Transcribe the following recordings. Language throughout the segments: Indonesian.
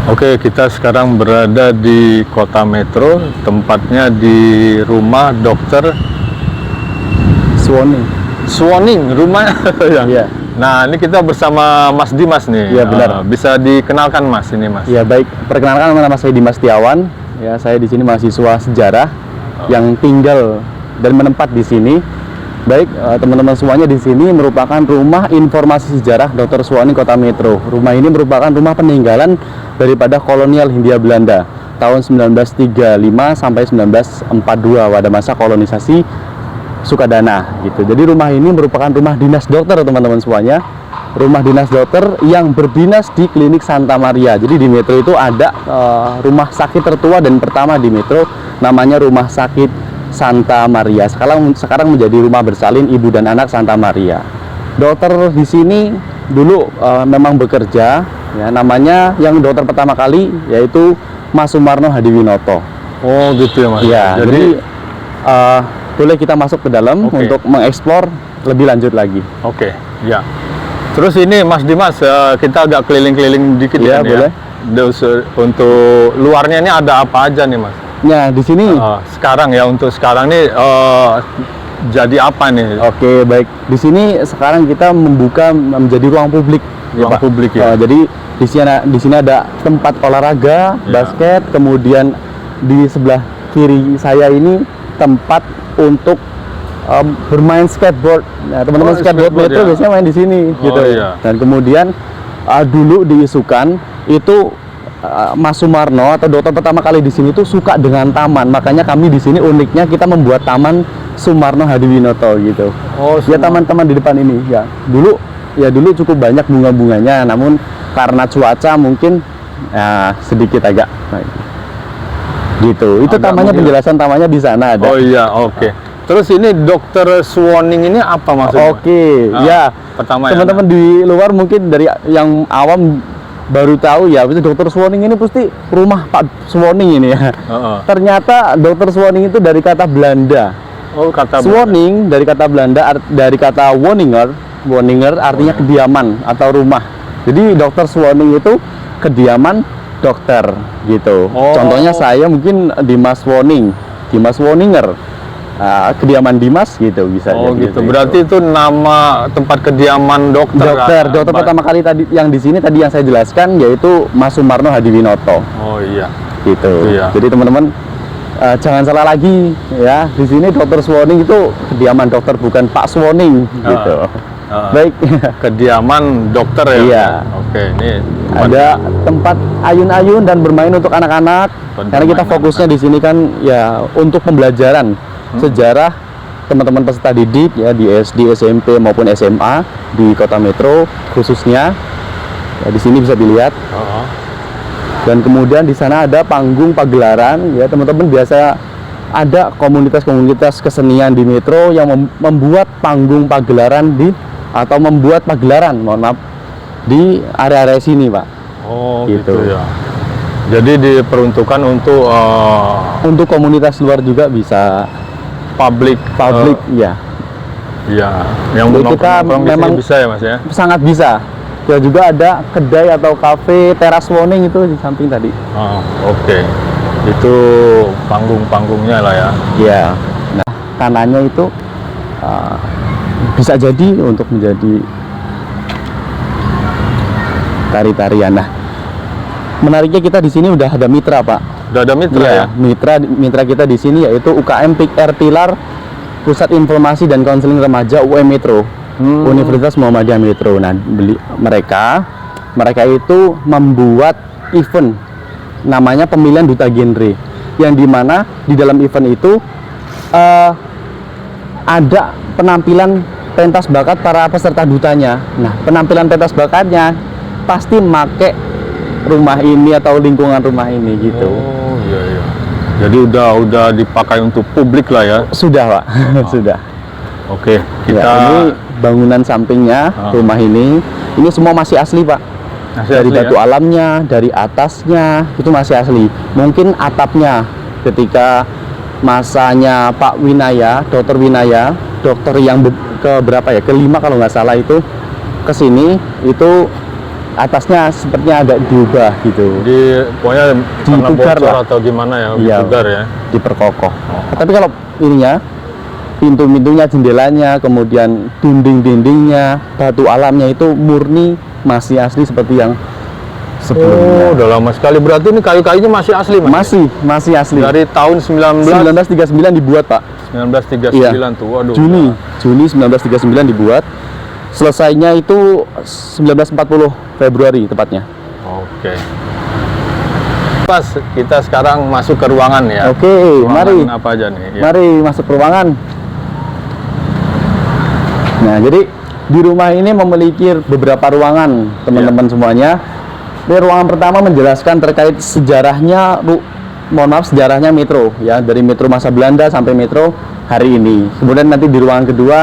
Oke, kita sekarang berada di Kota Metro, tempatnya di rumah Dokter Suwoning. Suwoning, rumah. Iya. Nah, ini kita bersama Mas Dimas nih. Iya, benar. Bisa dikenalkan Mas ini, Mas. Ya baik, perkenalkan nama saya Dimas Setiawan. Ya, saya di sini mahasiswa sejarah yang tinggal dan menetap di sini. Baik, teman-teman semuanya, di sini merupakan rumah informasi sejarah Dr. Suwoning Kota Metro. Rumah ini merupakan rumah peninggalan daripada kolonial Hindia Belanda tahun 1935 sampai 1942 pada masa kolonisasi Sukadana gitu. Jadi rumah ini merupakan rumah dinas dokter, teman-teman semuanya. Rumah dinas dokter yang berdinas di Klinik Santa Maria. Jadi di Metro itu ada rumah sakit tertua dan pertama di Metro, namanya Rumah Sakit Santa Maria. Sekarang menjadi rumah bersalin ibu dan anak Santa Maria. Dokter di sini dulu memang bekerja, ya, namanya yang dokter pertama kali yaitu Mas Sumarno Hadiwinoto. Oh, gitu ya, Mas. Ya, jadi boleh kita masuk ke dalam untuk mengeksplor lebih lanjut lagi. Oke, ya. Terus ini Mas Dimas, kita agak keliling-keliling dikit Ya, kan, boleh. ya. Untuk luarnya ini ada apa aja nih, Mas? Nah, di sini sekarang ya, untuk sekarang nih jadi apa nih? oke, baik. Di sini sekarang kita membuka menjadi ruang publik. Ruang publik ya. Jadi di sini ada tempat olahraga, basket, kemudian di sebelah kiri saya ini tempat untuk bermain skateboard. Nah, teman-teman skateboard Metro biasanya main di sini gitu. Iya. Dan kemudian dulu diisukan itu Mas Sumarno atau dokter pertama kali di sini tuh suka dengan taman. Makanya kami di sini uniknya kita membuat taman Sumarno Hadiwinoto gitu. Oh, ya, taman-taman di depan ini ya. Dulu cukup banyak bunga-bunganya, namun karena cuaca mungkin sedikit agak gitu. Itu tamannya, penjelasan tamannya di sana ada. Oh iya, oke. Terus ini Dokter Suwoning ini apa maksudnya? Oke, ya. Pertama teman-teman di luar mungkin dari yang awam baru tahu ya, itu Dokter Suwoning ini pasti rumah Pak Suwoning ini ya. Ternyata Dokter Suwoning itu dari kata Belanda. Oh, kata Suwoning dari kata Belanda, dari kata Woninger artinya kediaman atau rumah. Jadi Dokter Suwoning itu kediaman dokter gitu. Contohnya saya mungkin Dimas Woning, Dimas Woninger. Kediaman Dimas gitu bisa. Oh gitu. Berarti itu nama tempat kediaman dokter. Dokter pertama kali tadi yang di sini tadi yang saya jelaskan yaitu Mas Sumarno Hadiwinoto. Oh iya. Gitu. Iya. Jadi teman-teman jangan salah lagi ya, di sini Dokter Suwoning itu kediaman dokter, bukan Pak Suwoning gitu. Baik. Kediaman dokter ya. Iya. Oke, ini ada tempat ayun-ayun dan bermain untuk anak-anak. Karena kita fokusnya di sini kan ya untuk pembelajaran sejarah teman-teman peserta didik ya di SD, SMP maupun SMA di Kota Metro khususnya. Ya, di sini bisa dilihat. Dan kemudian di sana ada panggung pagelaran ya, teman-teman. Biasa ada komunitas-komunitas kesenian di Metro yang membuat panggung pagelaran membuat pagelaran, mohon maaf, di area-area sini, Pak. Oh gitu ya. Jadi diperuntukkan untuk komunitas luar juga bisa. Publik ya. Iya, yang kita memang bisa ya, Mas ya. Sangat bisa. Ya, juga ada kedai atau kafe teras Suwoning itu di samping tadi. Oke. Itu panggung-panggungnya lah ya. Iya. Nah, kanannya itu bisa jadi untuk menjadi tari-tarian. Nah, menariknya kita di sini udah ada mitra, Pak. Udah ada mitra ya? Mitra kita di sini yaitu UKM PIKR Pilar, Pusat Informasi dan Konseling Remaja UM Metro, Universitas Muhammadiyah Metro. Nah, mereka itu membuat event namanya pemilihan duta genre, yang dimana di dalam event itu ada penampilan pentas bakat para peserta dutanya. Nah, penampilan pentas bakatnya pasti make rumah ini atau lingkungan rumah ini gitu. Oh iya. Jadi udah dipakai untuk publik lah ya. Sudah, Pak. Sudah. Oke, kita ini bangunan sampingnya rumah ini semua masih asli, Pak. Dari batu alamnya, dari atasnya itu masih asli. Mungkin atapnya ketika masanya Pak Winaya, Dokter Winaya, dokter yang kelima kalau nggak salah itu kesini, itu atasnya sepertinya agak diubah gitu, Pokoknya karena Dipugar bocor lah. atau gimana ya, Iya. dipugar ya. diperkokoh. Tapi kalau ininya, pintu-pintunya, jendelanya, kemudian dinding-dindingnya, batu alamnya itu murni masih asli seperti yang Oh, sebelumnya. udah lama sekali. Berarti ini kayu-kayunya masih asli, Mas? Masih asli. Dari tahun 1939 dibuat, Pak. 1939 Iya. tuh. Waduh. Juni 1939 dibuat. Selesainya itu 1940 Februari tepatnya. Oke. Pas kita sekarang masuk ke ruangan ya. Oke, Ruangan mari. apa aja nih? Ya. Mari masuk ke ruangan. Nah, jadi di rumah ini memiliki beberapa ruangan, teman-teman semuanya. Ini ruangan pertama menjelaskan terkait sejarahnya, sejarahnya metro ya, dari metro masa Belanda sampai metro hari ini. Kemudian nanti di ruangan kedua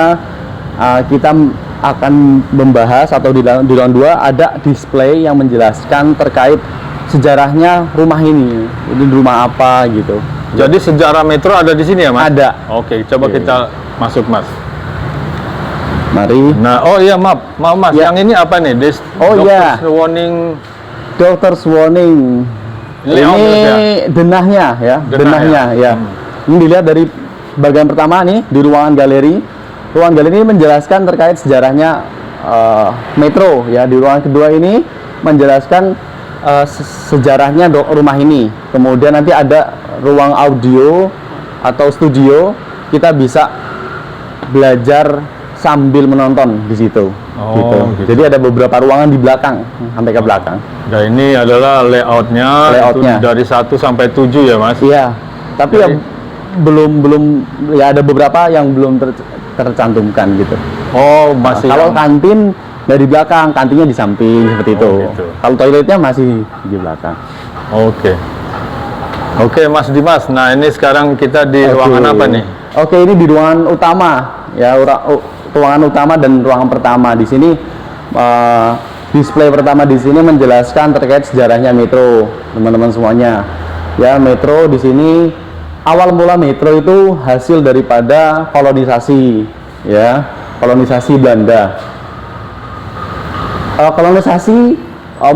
kita akan membahas, atau di ruangan 2 ada display yang menjelaskan terkait sejarahnya rumah ini. Ini rumah apa gitu. Jadi sejarah metro ada di sini ya, Mas? Ada. Oke, coba Oke. kita masuk, Mas. Mari. Nah, oh iya, maaf Mas, Ya. yang ini apa nih? Oh, iya. Warning. Doctor's warning. Ini outlet ya? Denahnya ya, denahnya ya. Ini dilihat dari bagian pertama nih di ruangan galeri. Ruangan galeri ini menjelaskan terkait sejarahnya metro ya. Di ruangan kedua ini menjelaskan sejarahnya rumah ini. Kemudian nanti ada ruang audio atau studio, kita bisa belajar sambil menonton di situ. Oh, gitu. Jadi ada beberapa ruangan di belakang sampai ke belakang. Nah, ini adalah layoutnya. Layoutnya. Itu dari 1 sampai 7 ya, Mas? Iya, tapi ya Jadi- belum ya, ada beberapa yang belum tercantumkan gitu. Oh, masih. Kalau kantin dari belakang, kantinnya di samping seperti Oh, itu. gitu. Kalau toiletnya masih di belakang. Oke. Oke, Mas Dimas. Nah, ini sekarang kita di ruangan apa nih? Oke, ini di ruangan utama ya, ruangan utama dan ruangan pertama. Di sini display pertama di sini menjelaskan terkait sejarahnya metro, teman-teman semuanya. Ya, metro di sini awal mula metro itu hasil daripada kolonisasi, ya, kolonisasi Belanda. Kolonisasi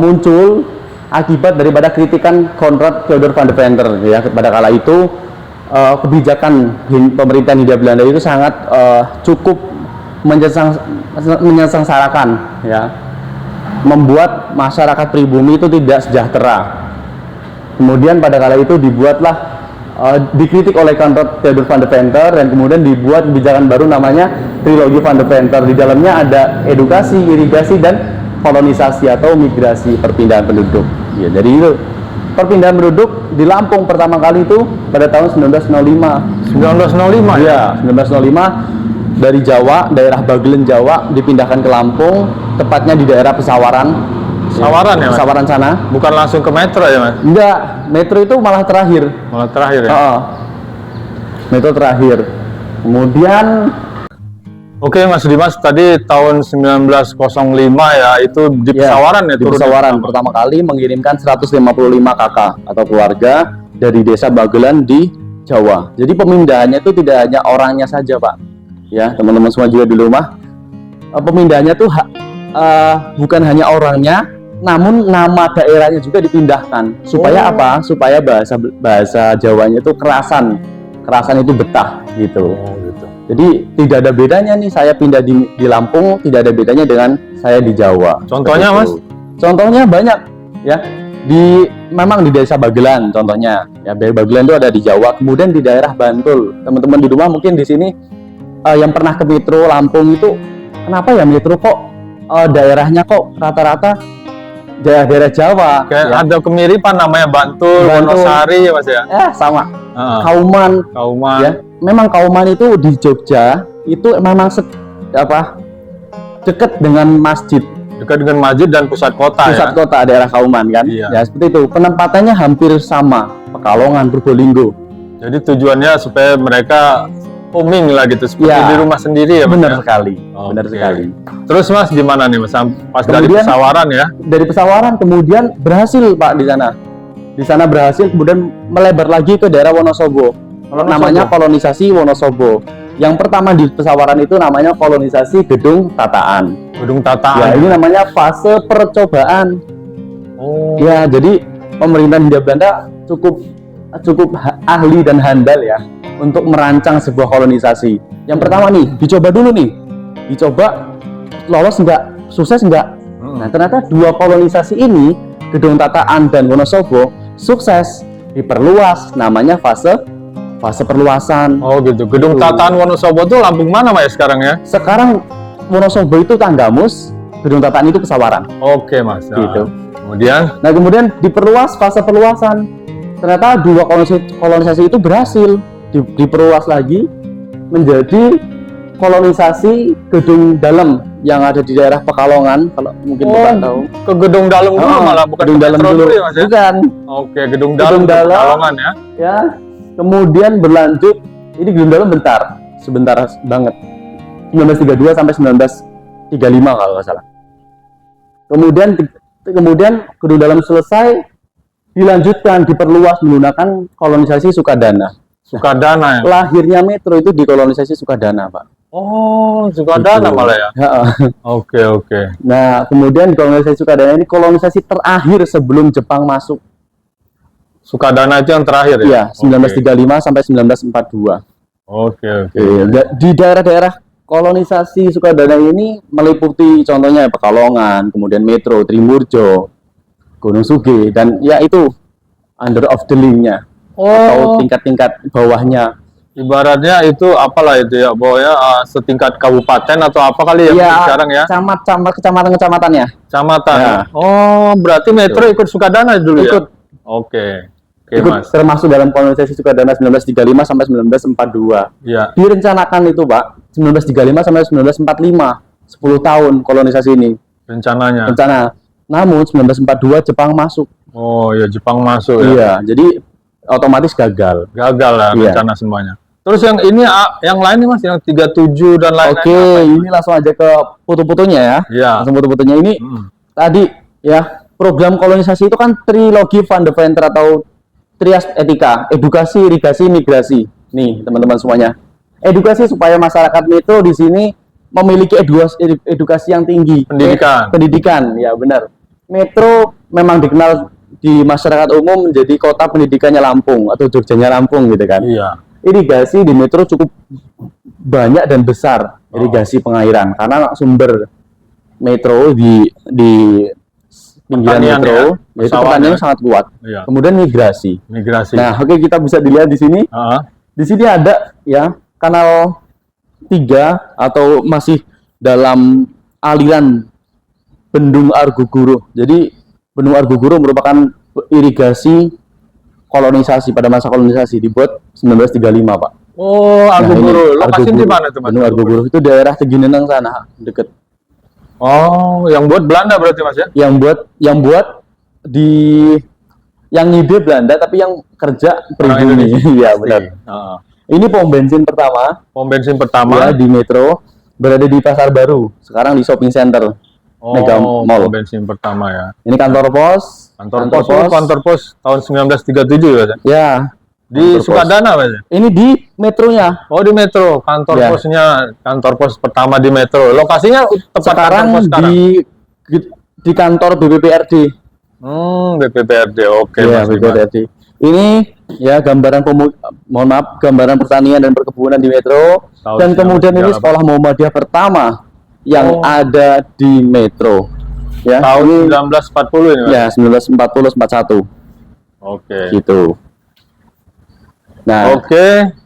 muncul akibat daripada kritikan Konrad Theodor van der Venter ya. Pada kala itu kebijakan pemerintahan Hindia Belanda itu sangat cukup menyengsarakan ya, membuat masyarakat pribumi itu tidak sejahtera. Kemudian pada kala itu dibuatlah dikritik oleh Konrad Theodor van der Venter, dan kemudian dibuat kebijakan baru namanya Trilogi van der Venter. Di dalamnya ada edukasi, irigasi, dan kolonisasi atau migrasi, perpindahan penduduk. Ya, jadi itu perpindahan penduduk di Lampung pertama kali itu pada tahun 1905. 1905 ya? Ya, 1905 dari Jawa, daerah Bagelen Jawa dipindahkan ke Lampung, tepatnya di daerah Pesawaran. Pesawaran ya, Mas? Pesawaran sana. Bukan langsung ke metro ya, Mas? Enggak, metro itu malah terakhir. Malah terakhir ya? Metro terakhir. Kemudian Oke, Mas Dimas, tadi tahun 1905 ya, itu di Pesawaran ya? di turun Pesawaran pertama kali mengirimkan 155 kakak atau keluarga dari desa Bagelen di Jawa. Jadi pemindahannya itu tidak hanya orangnya saja, Pak. Ya, teman-teman semua juga di rumah. Pemindahannya tuh bukan hanya orangnya, namun nama daerahnya juga dipindahkan. Supaya apa? Supaya bahasa Jawanya itu kerasan itu betah gitu. Oh, gitu. Jadi tidak ada bedanya nih saya pindah di Lampung, tidak ada bedanya dengan saya di Jawa. Contohnya, Seperti itu. Contohnya banyak ya. Memang di desa Bagelen contohnya. Ya, Bagelen itu ada di Jawa, kemudian di daerah Bantul. Teman-teman di rumah mungkin di sini yang pernah ke Metro Lampung itu, kenapa ya Metro kok daerahnya kok rata-rata daerah Jawa? Kayak ya. ada kemiripan namanya Bantul, Wonosari ya, Mas ya? Sama. Heeh. Kauman. Ya, memang Kauman itu di Jogja itu memang dekat dengan masjid. Dekat dengan masjid dan pusat kota Pusat ya? kota daerah Kauman kan. Iya. Ya seperti itu. Penempatannya hampir sama, Pekalongan, Probolinggo. Jadi tujuannya supaya mereka homing lah gitu, seperti Ya. di rumah sendiri ya, Mas? Benar ya? sekali. Oke. Benar sekali. Terus Mas gimana nih, Mas? Pas dari Kemudian- Pesawaran ya? Dari Pesawaran kemudian berhasil, Pak, di sana. Di sana berhasil, kemudian melebar lagi ke daerah Wonosobo. Wonosobo. Namanya kolonisasi Wonosobo. Yang pertama di pesawaran itu namanya kolonisasi gedung tataan. Gedung Ya, tataan. ini namanya fase percobaan. Oh. Ya, jadi pemerintah Hindia Belanda cukup ahli dan handal ya untuk merancang sebuah kolonisasi. Yang pertama nih, dicoba dulu nih. Dicoba lolos enggak? Sukses enggak? Nah, ternyata dua kolonisasi ini, Gedung Tataan dan Wonosobo, sukses. Diperluas, namanya fase perluasan. Oh gitu. Gedung Gitu. Tataan Wonosobo tuh Lampung mana Mas sekarang ya? Sekarang Wonosobo itu Tanggamus, Gedung Tataan itu Pesawaran. Oke Mas. Nah, Gitu. Kemudian diperluas fase perluasan. Ternyata dua kolonisasi itu berhasil. Diperluas lagi menjadi kolonisasi gedung dalam yang ada di daerah Pekalongan, kalau mungkin Bapak tahu. ke gedung dalam dulu malah bukan gedung ke dalam metro dulu ya Mas ya? bukan. Oke, gedung dalam ke dalam. Pekalongan ya. Ya, kemudian berlanjut, ini gedung dalam sebentar banget, 1932 sampai 1935 kalau nggak salah. Kemudian gedung dalam selesai, dilanjutkan, diperluas menggunakan kolonisasi Sukadana. Sukadana ya. Lahirnya metro itu di kolonisasi Sukadana, Pak. Oh, Sukadana Gitu. malah ya. Ya. Oke. Nah, kemudian kolonisasi Sukadana ini kolonisasi terakhir sebelum Jepang masuk. Sukadana itu yang terakhir ya. Ya, 1935 sampai 1942. Oke. Di daerah-daerah kolonisasi Sukadana ini meliputi contohnya Pekalongan, kemudian Metro, Trimurjo, Gunung Suge, dan ya itu under of the link-nya atau tingkat-tingkat bawahnya. Ibaratnya itu apalah itu ya, bahwa setingkat kabupaten atau apa kali ya, sekarang ya? Kecamatan-kecamatannya. Kecamatan. Ya. Oh, berarti Metro ikut Sukadana dulu Ikut. ya? Oke, Ikut Mas. termasuk dalam kolonisasi Sukadana 1935 sampai 1942. Ya. Direncanakan itu, Pak, 1935 sampai 1945, 10 tahun kolonisasi ini. Rencananya. Rencana. Namun 1942 Jepang masuk. Oh ya, Jepang masuk ya. Iya, jadi otomatis gagal. Gagal lah Iya. rencana semuanya. Terus yang ini yang lain nih Mas, yang 37 dan lain-lain. Oke, ini langsung aja ke foto-fotonya ya. Ya. Langsung foto-fotonya ini. Tadi ya, program kolonisasi itu kan trilogi Van de Venter atau trias etika, edukasi, irigasi, migrasi. Nih, teman-teman semuanya. Edukasi supaya masyarakat metro di sini memiliki edukasi yang tinggi. Pendidikan, ya benar. Metro memang dikenal di masyarakat umum menjadi kota pendidikannya Lampung atau Jogjanya Lampung gitu kan. Iya. Irigasi di metro cukup banyak dan besar, irigasi pengairan, karena sumber metro di pinggiran metro ya, itu pertanian sangat kuat. Iya. Kemudian migrasi. Nah, oke, kita bisa dilihat di sini. Di sini ada ya kanal 3 atau masih dalam aliran Bendung Arguguro. Jadi Bendung Arguguro merupakan irigasi kolonisasi pada masa kolonisasi, dibuat 1935, Pak. Oh, Arguguro. Nah, Lokasi di mana tuh, Mas? Bendung Arguguro itu daerah Tegineneng sana, deket. Oh, yang buat Belanda berarti Mas ya? Yang ngide Belanda tapi yang kerja pribumi. Iya, benar. Ini pom bensin pertama. Ya, di metro, berada di Pasar Baru. Sekarang di shopping center. Mega Mall. Pom bensin pertama ya. Ini kantor pos. Kantor pos tahun 1937 ya? Ya. Di Sukadana Mas? Ini di metronya. Oh, di metro. Kantor pos pertama di metro. Lokasinya tepat sekarang kantor pos sekarang? Di kantor BPPRD. BPPRD. Oke, ya, BPPRD. Ini ya gambaran gambaran pertanian dan perkebunan di metro. Dan kemudian ini sekolah Muhammadiyah pertama yang ada di metro. Ya, tahun 1940 ini Mas? Ya, 1940-41. Oke. Gitu. Nah, Oke.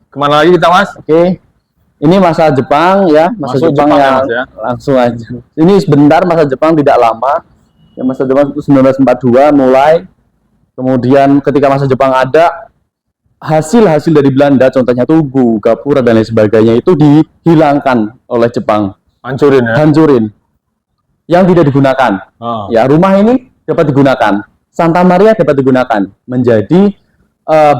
Kemana lagi kita Mas? Oke. Ini masa Jepang ya, Masuk Jepang yang ya, langsung aja. Ini sebentar, masa Jepang tidak lama. Ya, masa Jepang itu 1942 mulai. Kemudian ketika masa Jepang ada, hasil-hasil dari Belanda, contohnya Tugu, Gapura dan lain sebagainya itu dihilangkan oleh Jepang. Hancurin ya? Hancurin. Yang tidak digunakan. Ya, rumah ini dapat digunakan. Santa Maria dapat digunakan menjadi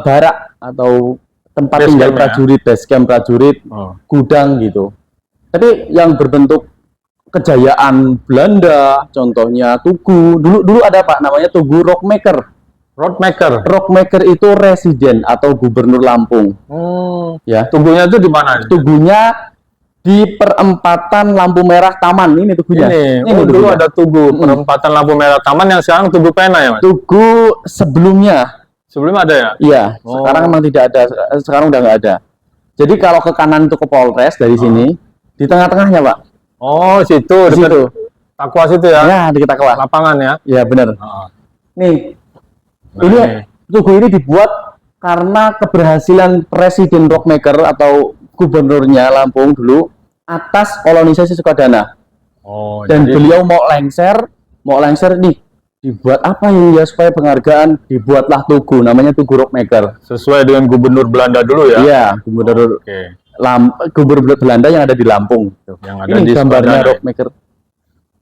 barak atau tempat tinggal prajurit, base camp prajurit, gudang gitu. Tapi yang berbentuk kejayaan Belanda, contohnya Tugu. Dulu ada Pak namanya Tugu Rockmaker. Roadmaker. Rockmaker itu residen atau gubernur Lampung. Ya, Tugunya itu di mana? tugunya di perempatan lampu merah Taman. Ini tugunya. Ini dulu tugunya. ada tugu perempatan lampu merah Taman yang sekarang Tugu Pena ya, Mas? Tugu sebelumnya. Sebelum ada ya? Iya, Oh. sekarang memang tidak ada. Sekarang udah nggak ada. Jadi kalau ke kanan itu ke Polres dari sini, di tengah-tengahnya, Pak. Oh, situ Di dekat situ. Takwa situ ya? Ya, di kita kelas. Lapangan ya? Ya, benar. Nih, Nah, ini ini. tugu ini dibuat karena keberhasilan Presiden Rockmaker atau gubernurnya Lampung dulu atas kolonisasi Sukadana. Oh, Dan jadi beliau mau lengser nih. Dibuat apa ya supaya penghargaan? Dibuatlah tugu, namanya Tugu Rockmaker. sesuai dengan gubernur Belanda dulu ya? Iya, gubernur Oke. gubernur Belanda yang ada di Lampung. Yang ada Ini di gambarnya Sukadana. Rockmaker.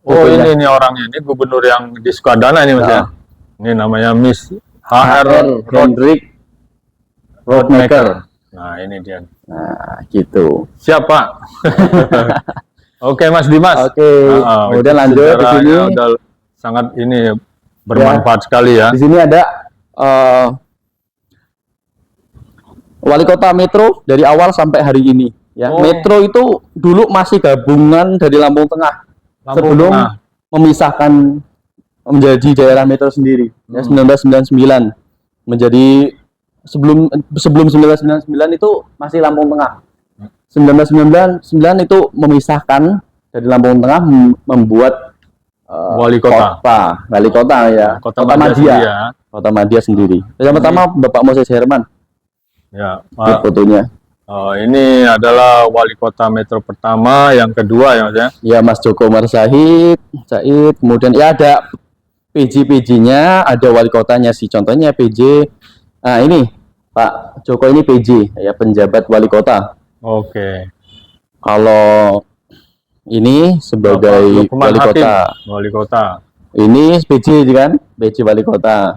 Oh, Fotonya. ini orangnya. Ini gubernur yang di Sukadana ini, Mas ya? Nah. Ini namanya Miss HR HR Hendrik Rockmaker. Nah, ini dia. Nah, gitu. Siapa? Oke, Mas Dimas. Oke, kemudian itu lanjut di sejarahnya sini. udah sangat ini bermanfaat sekali ya. Di sini ada wali kota Metro dari awal sampai hari ini. Ya, Oh. Metro itu dulu masih gabungan dari Lampung Tengah Lampung sebelum Tengah. memisahkan menjadi daerah Metro sendiri. Ya, 1999 menjadi sebelum 1999 itu masih Lampung Tengah. 1999 itu memisahkan dari Lampung Tengah membuat Wali kota. wali kota ya, Kota Madya sendiri ya. Kota Madya sendiri. Yang pertama Bapak Moses Herman, Ya, di fotonya. ini adalah wali kota Metro pertama, yang kedua ya Mas ya. Ya, Mas Joko Umar Said, kemudian ya ada PJ-PJ-nya, ada wali kotanya sih, contohnya PJ. Nah, ini Pak Joko ini PJ, ya penjabat wali kota. Oke. Kalau ini sebagai Bapak Lukman wali Hakim, kota. wali kota. Ini PJ kan, PJ wali kota.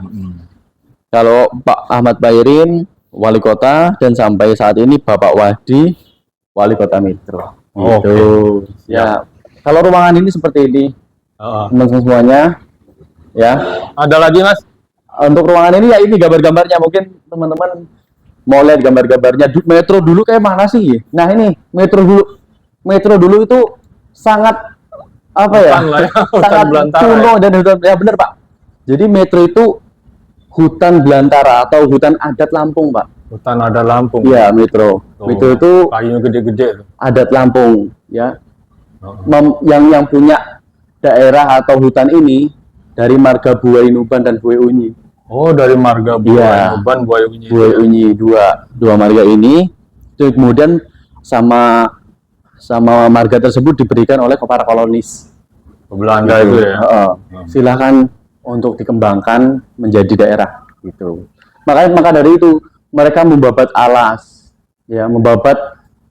Kalau Pak Ahmad Bairin wali kota, dan sampai saat ini Bapak Wadi wali kota Metro. Oke. Gitu. Ya, kalau ruangan ini seperti ini, teman-teman semuanya. Ya, Ada lagi Mas? untuk ruangan ini ya ini gambar-gambarnya, mungkin teman-teman mau lihat gambar-gambarnya. Metro dulu kayak mana sih? Nah, ini Metro dulu itu sangat apa ya? Hutan lah ya, hutan sangat belantara kuno ya. dan hutan, ya benar Pak. Jadi Metro itu hutan belantara atau hutan adat Lampung, Pak. Hutan ada Lampung. Iya, Metro. Oh, Metro itu kayunya gede-gede. adat Lampung, ya. Oh. Yang punya daerah atau hutan ini dari marga Buai Nuban dan Buai Unyi. Oh, dari marga Iya. Buai Nuban, Buai Unyi. Buai Unyi dua marga ini. Itu kemudian sama marga tersebut diberikan oleh para kolonis Belanda itu ya. Silahkan untuk dikembangkan menjadi daerah gitu. Maka dari itu mereka membabat alas, ya, membabat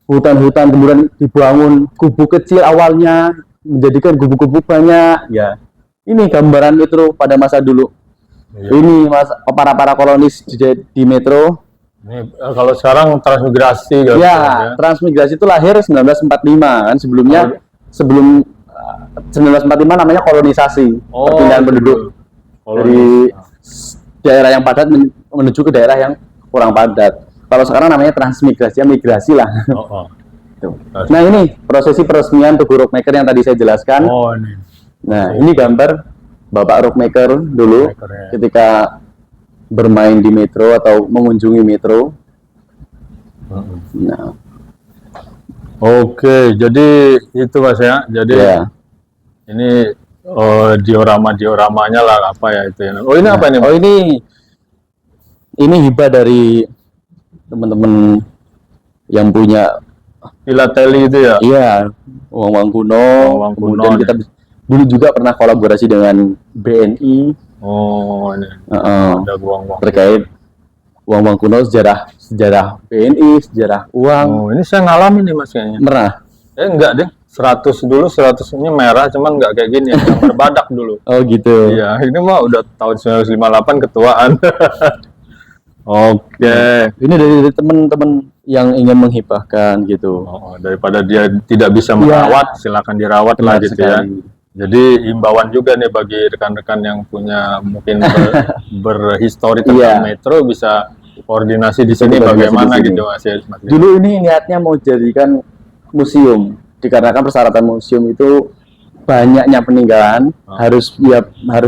hutan-hutan, kemudian dibangun kubu kecil awalnya menjadikan kubu-kubu banyak. Ya, ini gambaran Metro pada masa dulu. Iya. Ini para kolonis di Metro. Ini kalau sekarang transmigrasi gitu Ya, transmigrasi itu lahir 1945 kan, sebelum 1945 namanya kolonisasi, perpindahan penduduk dari daerah yang padat menuju ke daerah yang kurang padat. Kalau sekarang namanya transmigrasi, ya migrasi lah. Tuh. Nah, ini prosesi peresmian Tugu Rockmaker yang tadi saya jelaskan. Oh, ini. Nah, ini gambar Bapak Rockmaker dulu ketika bermain di Metro atau mengunjungi Metro. Nah, Oke, jadi itu Mas ya. Jadi ya. ini dioramanya lah apa ya itu ya. Oh, ini apa ini? Oh, ini hibah dari teman-teman yang punya Filateli itu ya. iya uang-uang kuno. Uang kuno, Kemudian kita dulu juga pernah kolaborasi dengan BNI Oh, ini. Ada uang-uang. terkait uang-uang kuno, sejarah BNI, sejarah uang. Oh, ini saya ngalamin nih Mas kayaknya. Pernah. Enggak deh. 100 dulu, 100-nya merah, cuman nggak kayak gini, yang berbadak dulu. Oh, gitu. Iya, ini mah udah tahun 1958 ketuaan. Oke. Ini dari teman-teman yang ingin menghibahkan gitu. Daripada dia tidak bisa merawat, silakan dirawat lah Benar gitu ya. sekali. Jadi imbauan juga nih bagi rekan-rekan yang punya mungkin berhistori Iya. tentang metro, bisa koordinasi di sini koordinasi bagaimana di sini. gitu Mas. Dulu ini niatnya mau jadikan museum, dikarenakan persyaratan museum itu banyaknya peninggalan, harus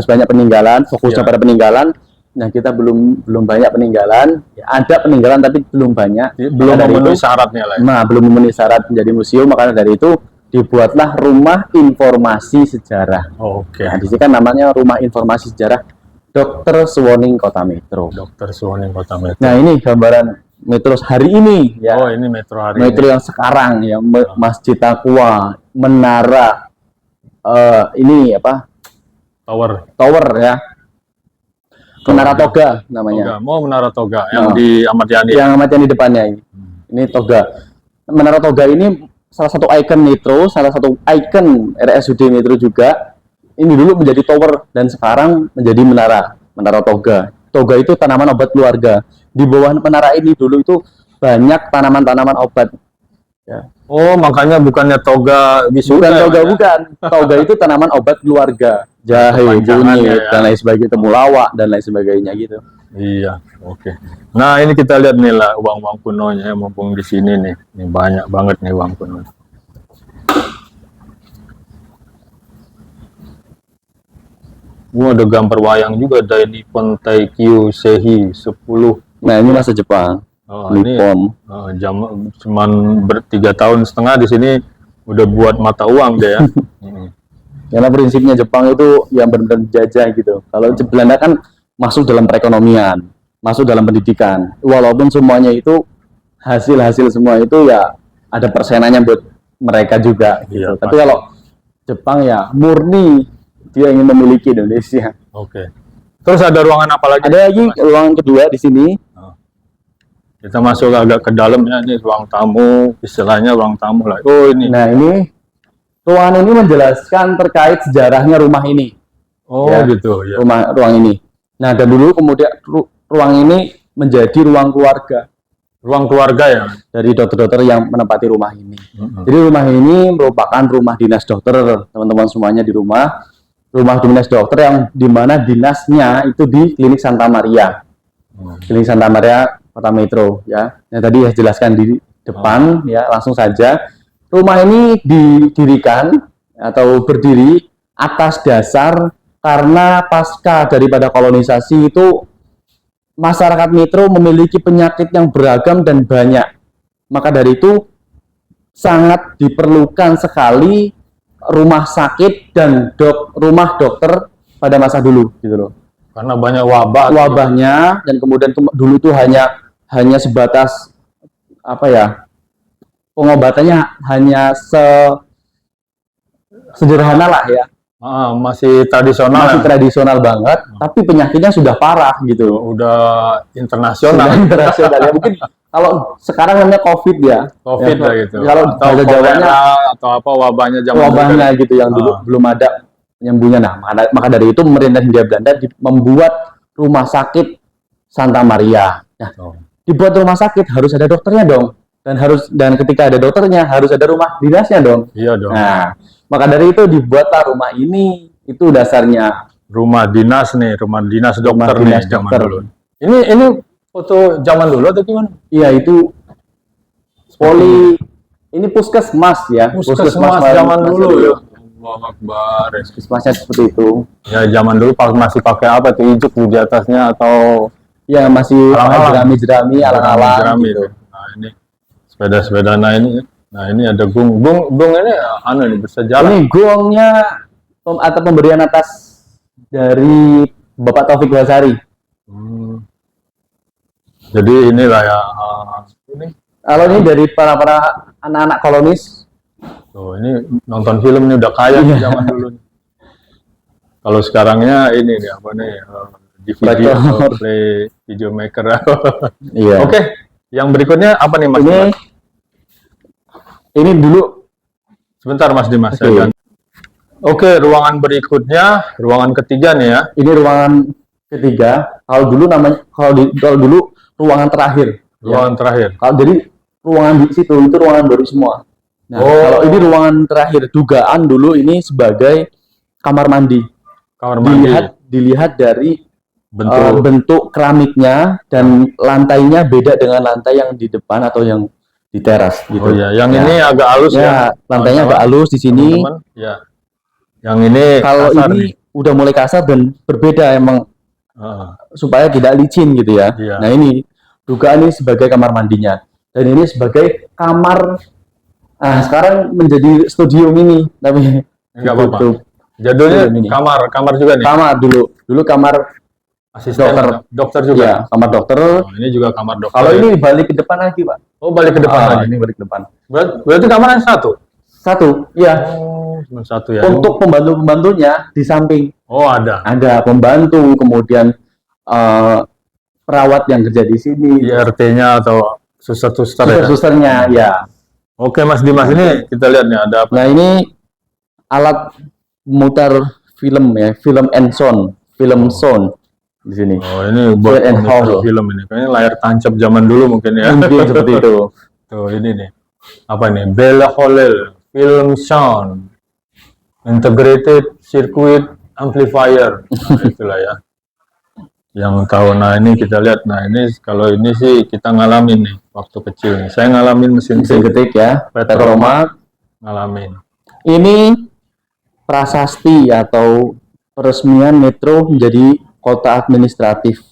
banyak peninggalan, fokusnya Iya. pada peninggalan. Nah, kita belum banyak peninggalan. Ya, ada peninggalan tapi belum banyak. Belum Maka dari memenuhi itu, syaratnya lah. Nah, belum memenuhi syarat menjadi museum, makanya dari itu dibuatlah Rumah Informasi Sejarah. Oke. Nah, di sini kan namanya Rumah Informasi Sejarah Dr. Suwoning Kota Metro. Dr. Suwoning Kota Metro. Nah, ini gambaran metro hari ini ya. Oh, ini metro hari Metro ini. yang sekarang ya, Masjid Taqwa, menara, ini apa? Tower ya. Menara Toga namanya. Toga. Mau Menara Toga yang Nah. di Ahmad Yani. Yang Ahmad Yani depannya ini. Ini Toga. Menara Toga ini salah satu ikon metro, salah satu ikon RSUD Metro juga. Ini dulu menjadi tower dan sekarang menjadi menara Toga. Toga itu tanaman obat keluarga. Di bawah menara ini dulu itu banyak tanaman-tanaman obat. Ya. Oh, makanya bukannya toga wisuda. Bukan ya, toga, Mas, ya? bukan. Toga itu tanaman obat keluarga. Jahe, Kepanjangannya, kunyit, ya. dan lain sebagainya, temulawak dan lain sebagainya gitu. Iya, oke. Nah, ini kita lihat nih lah uang-uang kunonya, mumpung di sini nih. Ini banyak banget nih uang kuno. Ada gambar wayang juga, Dainippon Taikyu Sehi 10. Nah, ini masa Jepang. Oh, ini Nippon. cuman 3,5 tahun di sini udah buat mata uang deh ya. Karena prinsipnya Jepang itu yang benar-benar jajah gitu. Kalau Belanda kan masuk dalam perekonomian, masuk dalam pendidikan. Walaupun semuanya itu hasil semua itu ya ada persenannya buat mereka juga gitu. Iya, Tapi pasti. kalau Jepang ya murni dia ingin memiliki Indonesia. Oke. Terus ada ruangan apa lagi? Ada lagi ruangan kedua di sini. Kita masuk agak ke dalam ya, ini ruang tamu, istilahnya ruang tamu lah. Oh, ini. Nah, ini ruangan ini menjelaskan terkait sejarahnya rumah ini. Oh, Ya. gitu ya. Ruang ini. Nah, dan dulu kemudian ruang ini menjadi ruang keluarga Ruang keluarga ya. dari dokter-dokter yang menempati rumah ini. Mm-mm. Jadi rumah ini merupakan rumah dinas dokter, teman-teman semuanya di rumah dinas dokter yang dimana dinasnya itu di Klinik Santa Maria, Klinik Santa Maria Kota Metro ya. Yang tadi ya jelaskan di depan ya, langsung saja. Rumah ini didirikan atau berdiri atas dasar karena pasca daripada kolonisasi itu masyarakat Metro memiliki penyakit yang beragam dan banyak. Maka dari itu sangat diperlukan sekali rumah sakit dan rumah dokter pada masa dulu gitu loh. Karena banyak wabah. Wabahnya dan kemudian dulu itu hanya sebatas apa ya? Pengobatannya hanya sederhana lah ya. Masih tradisional. Masih tradisional banget, tapi penyakitnya sudah parah gitu. Udah internasional. Sudah internasional ya. Mungkin kalau sekarang namanya COVID ya. COVID ya, lah gitu. Kalau atau bahasa Jawanya kolera atau apa wabahnya zaman wabahnya dulu. gitu yang dulu belum ada penyembuhnya. Nah, maka dari itu pemerintah Hindia Belanda membuat rumah sakit Santa Maria. Nah, dibuat rumah sakit harus ada dokternya dong. Dan ketika ada dokternya harus ada rumah dinasnya dong. Iya dong. Nah, maka dari itu dibuatlah rumah ini. Itu dasarnya. Rumah dinas nih, rumah dinas dokter Rumah dinas nih zaman dokter. dulu. Ini foto zaman dulu atau gimana? Iya, itu ini puskesmas ya. Puskesmas zaman dulu ya. Allahu Akbar. Puskesmasnya seperti itu. Ya zaman dulu masih pakai apa tuh, ijuk di atasnya atau Ya masih Alang-alang. jerami alang-alang jerami gitu. tuh. Nah, ini sepeda-sepeda nah ini ada bung ini nih bisa jalan. Ini gongnya atau pemberian atas dari Bapak Taufik Basari. Jadi inilah ya ini. Kalau ini dari para anak-anak kolonis. Tuh, ini nonton film nih udah kaya nih zaman dulu. Kalau sekarangnya ini nih apa nih DVD atau play video maker. Iya. Oke, yang berikutnya apa nih Mas? Ini dulu. Sebentar Mas Dimas. Oke. Oke, ruangan berikutnya, ruangan ketiga nih ya. Ini ruangan ketiga. Kalau dulu ruangan terakhir. Ruangan terakhir. Jadi ruangan di situ itu ruangan baru semua. Nah, kalau ini ruangan terakhir, dugaan dulu ini sebagai kamar mandi. Kamar mandi. Dilihat dari Bentuk. keramiknya dan lantainya beda dengan lantai yang di depan atau yang di teras gitu. Oh iya, yang ini agak halus ya. Lantainya agak halus di sini. Teman-teman, ya. Yang ini kalau kasar ini nih. Udah mulai kasar dan berbeda emang supaya tidak licin gitu ya. Iya. Nah ini dugaan ini sebagai kamar mandinya dan ini sebagai kamar. Sekarang menjadi studio mini tapi nggak apa-apa. Jadulnya kamar juga nih. Kamar dulu kamar asisten dokter juga. Ya, kamar dokter. Ini juga kamar dokter. Kalau ini balik ke depan lagi, Pak. Oh, balik ke depan lagi. Ini balik ke depan. Berarti kamarnya satu? Satu, iya. Oh, cuma satu ya. Untuk pembantu-pembantunya di samping. Oh, ada. Ada pembantu, kemudian perawat yang kerja di sini. IRT-nya atau suster-suster ya? Susternya, ya. Oke, Mas Dimas, ini kita lihat nih ada apa? Nah, ini alat mutar film ya, film and sound, film sound di sini. Oh, ini buat film ini. Kayaknya layar tancap zaman dulu mungkin ya. Mungkin seperti itu. Tuh, ini nih. Apa nih? Bella Holel Film Sound Integrated Circuit Amplifier. Nah, itulah ya. Yang tahu, nah ini kita lihat. Nah, ini kalau ini sih kita ngalamin nih waktu kecil nih. Saya ngalamin mesin ketik ya, Petroma ngalamin. Ini prasasti atau peresmian Metro menjadi kota administratif.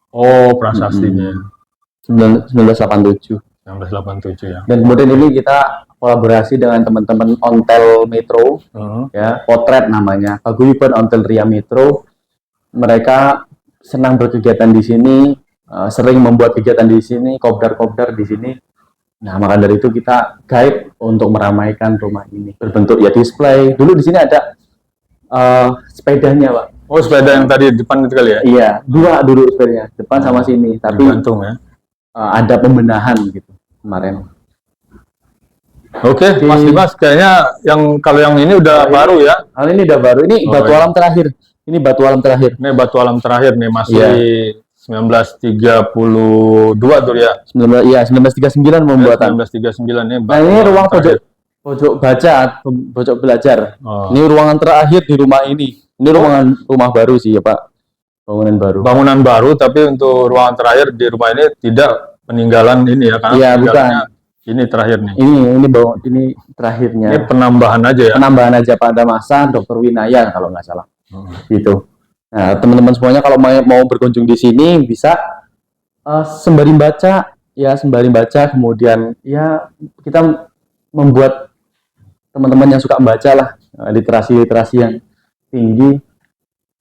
Oh, prasastinya. 1987. 1987 ya. Dan kemudian ini kita kolaborasi dengan teman-teman Ontel Metro, ya, Potret namanya, Paguyuban Ontel Ria Metro. Mereka senang berkegiatan di sini, sering membuat kegiatan di sini, kopdar-kopdar di sini. Nah, maka dari itu kita guide untuk meramaikan rumah ini. Berbentuk ya display. Dulu di sini ada sepedanya, Pak. Oh, sepeda yang tadi depan itu kali ya? Iya, dua dulu sepedanya, depan sama sini. Tapi gantung ya. Ada pembenahan gitu kemarin. Oke, Mas Dimas, kayaknya kalau yang ini udah baru ya? Hal ini udah baru. Ini batu alam terakhir. Ini batu alam terakhir. Ini batu alam terakhir nih, masih 1932 tuh ya? 1939 pembuatan. 1939 nih. Nah, ini ruang pojok baca, pojok belajar. Ini ruangan terakhir di rumah ini. Ini rumah baru sih ya, Pak. Bangunan baru. Bangunan baru, tapi untuk ruangan terakhir di rumah ini tidak peninggalan ini ya, karena iya, bukan. Ini terakhir nih. Ini terakhirnya. Ini penambahan aja ya. Penambahan aja pada masa Dr. Winaya kalau nggak salah. Gitu. Nah, teman-teman semuanya kalau mau berkunjung di sini bisa sembari baca, kemudian ya kita membuat teman-teman yang suka membaca lah, literasi yang tinggi.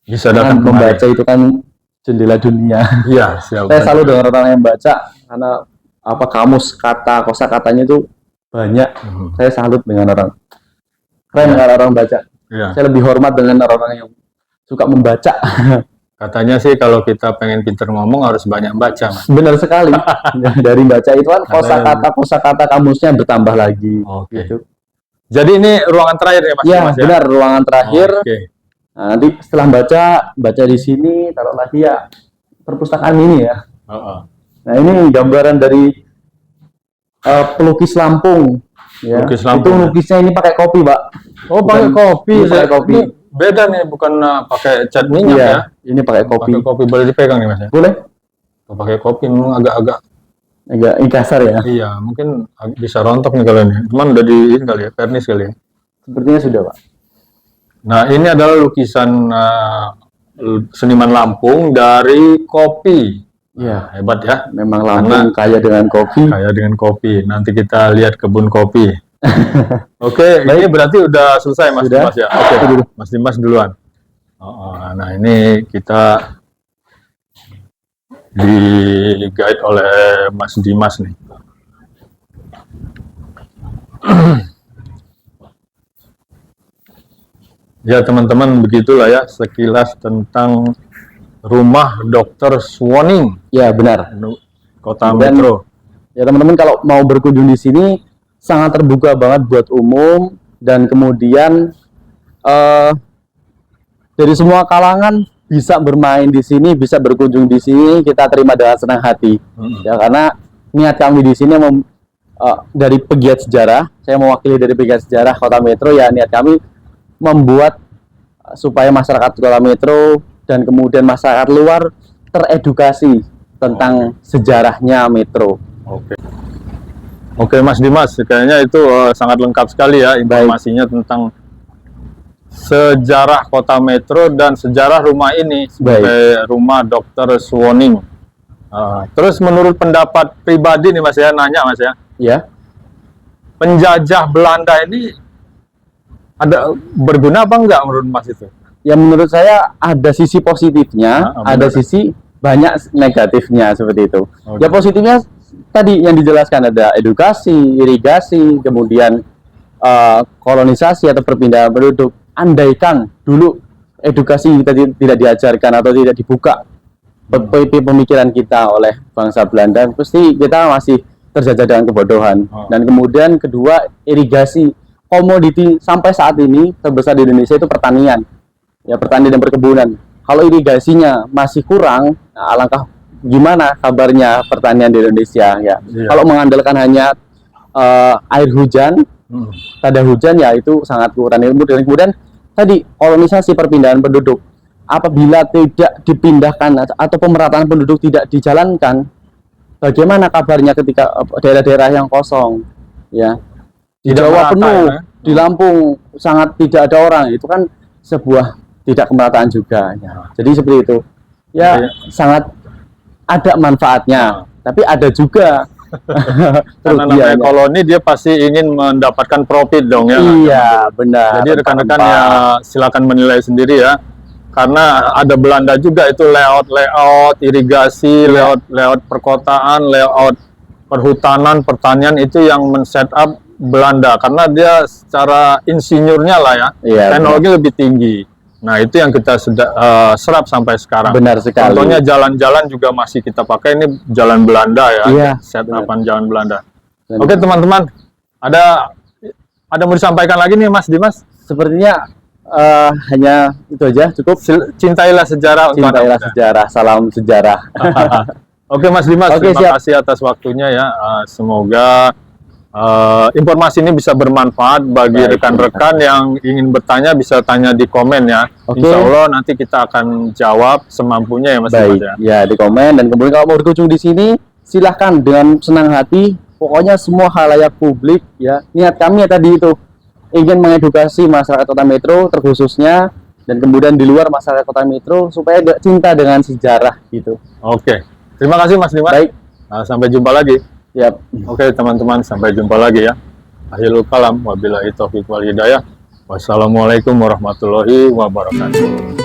Bisa datang membaca itu kan jendela dunia. Iya, siap. Saya selalu dengan orang yang baca karena kamus kata, kosakatanya itu banyak. Saya salut dengan orang. Keren dengan orang baca. Iya. Saya lebih hormat dengan orang yang suka membaca. Katanya sih kalau kita pengen pinter ngomong harus banyak baca, Mas. Benar sekali. Dari baca itu kan kosakata kamusnya bertambah lagi. Oke. Gitu. Jadi ini ruangan terakhir ya, Mas? Iya, benar, ruangan terakhir. Oke. Nah, nanti setelah baca di sini, taruh lagi ya perpustakaan ini ya. Nah, ini gambaran dari pelukis Lampung. Ya. Pelukis Lampung. Itu lukisnya ini pakai kopi, Pak. Oh, pakai kopi. Pakai kopi. Ini beda nih, bukan pakai cat minyak ya. Ini pakai kopi. Pakai kopi, boleh dipegang nih, Mas ya? Boleh. Pakai kopi memang agak kasar ya. Iya, mungkin bisa rontok nih kalau ini. Cuman udah di ini kali ya, vernis kali ya. Sepertinya sudah, Pak. Nah, ini adalah lukisan seniman Lampung dari kopi. Iya, hebat ya. Memang Lampung kaya dengan kopi. Kaya dengan kopi. Nanti kita lihat kebun kopi. Oke, ini berarti udah selesai, Mas Dimas ya. Oke, Mas Dimas duluan. Nah, ini kita di guide oleh Mas Dimas nih. Ya teman-teman, begitulah ya sekilas tentang rumah Dr. Swanning. Ya benar. Kota Metro. Ya teman-teman, kalau mau berkunjung di sini sangat terbuka banget buat umum, dan kemudian dari semua kalangan bisa bermain di sini, bisa berkunjung di sini. Kita terima dengan senang hati. Ya, karena niat kami di sini dari pegiat sejarah, saya mewakili dari pegiat sejarah Kota Metro, ya niat kami membuat supaya masyarakat Kota Metro dan kemudian masyarakat luar teredukasi tentang sejarahnya Metro. Oke Mas Dimas, kayaknya itu sangat lengkap sekali ya informasinya tentang sejarah Kota Metro dan sejarah rumah ini sebagai rumah Dr. Suwoning. Terus menurut pendapat pribadi nih Mas ya, nanya Mas ya. Ya. Penjajah Belanda ini ada berguna apa enggak menurut Mas itu? Ya menurut saya ada sisi positifnya, ada sisi banyak negatifnya seperti itu. Ya positifnya tadi yang dijelaskan ada edukasi, irigasi, kemudian kolonisasi atau perpindahan penduduk. Andaikan dulu edukasi kita tidak diajarkan atau tidak dibuka pemikiran kita oleh bangsa Belanda, pasti kita masih terjajah dengan kebodohan. Dan kemudian kedua, irigasi. Komoditi sampai saat ini terbesar di Indonesia itu pertanian, ya pertanian dan perkebunan. Kalau irigasinya masih kurang, nah, alangkah gimana kabarnya pertanian di Indonesia ya? Kalau mengandalkan hanya air hujan, tada hujan ya itu sangat kurang. Kemudian tadi kolonisasi perpindahan penduduk, apabila tidak dipindahkan atau pemerataan penduduk tidak dijalankan, bagaimana kabarnya ketika daerah-daerah yang kosong, ya? Di Jawa penuh, di Lampung sangat tidak ada orang, itu kan sebuah tidak kemerataan juga. Ya. Jadi seperti itu, ya sangat ada manfaatnya, tapi ada juga. Karena namanya koloni, dia pasti ingin mendapatkan profit dong ya. Iya benar. Jadi rekan-rekan ya silakan menilai sendiri ya. Karena ada Belanda juga itu layout irigasi, layout perkotaan, layout perhutanan, pertanian itu yang men-set up Belanda, karena dia secara insinyurnya lah ya, teknologi lebih tinggi. Nah itu yang kita serap sampai sekarang. Benar sekali. Contohnya jalan-jalan juga masih kita pakai, ini jalan Belanda ya, set-upan jalan Belanda. Oke teman-teman, ada mau disampaikan lagi nih Mas Dimas? Sepertinya hanya itu aja, cukup. Cintailah sejarah. Cintailah sejarah, salam sejarah. Oke Mas Dimas, terima kasih atas waktunya ya. Semoga informasi ini bisa bermanfaat bagi rekan-rekan yang ingin bertanya, bisa tanya di komen ya. Insya Allah nanti kita akan jawab semampunya ya Mas Dimas ya. Ya di komen, dan kemudian kalau mau berkunjung di sini silahkan dengan senang hati. Pokoknya semua khalayak publik ya. Niat kami ya tadi itu ingin mengedukasi masyarakat Kota Metro terkhususnya, dan kemudian di luar masyarakat Kota Metro supaya cinta dengan sejarah gitu. Oke, terima kasih Mas Dimas. Baik. Sampai jumpa lagi. Yap. Oke teman-teman, sampai jumpa lagi ya. Akhirul kalam, wabillahi taufiq wal hidayah. Wassalamualaikum warahmatullahi wabarakatuh.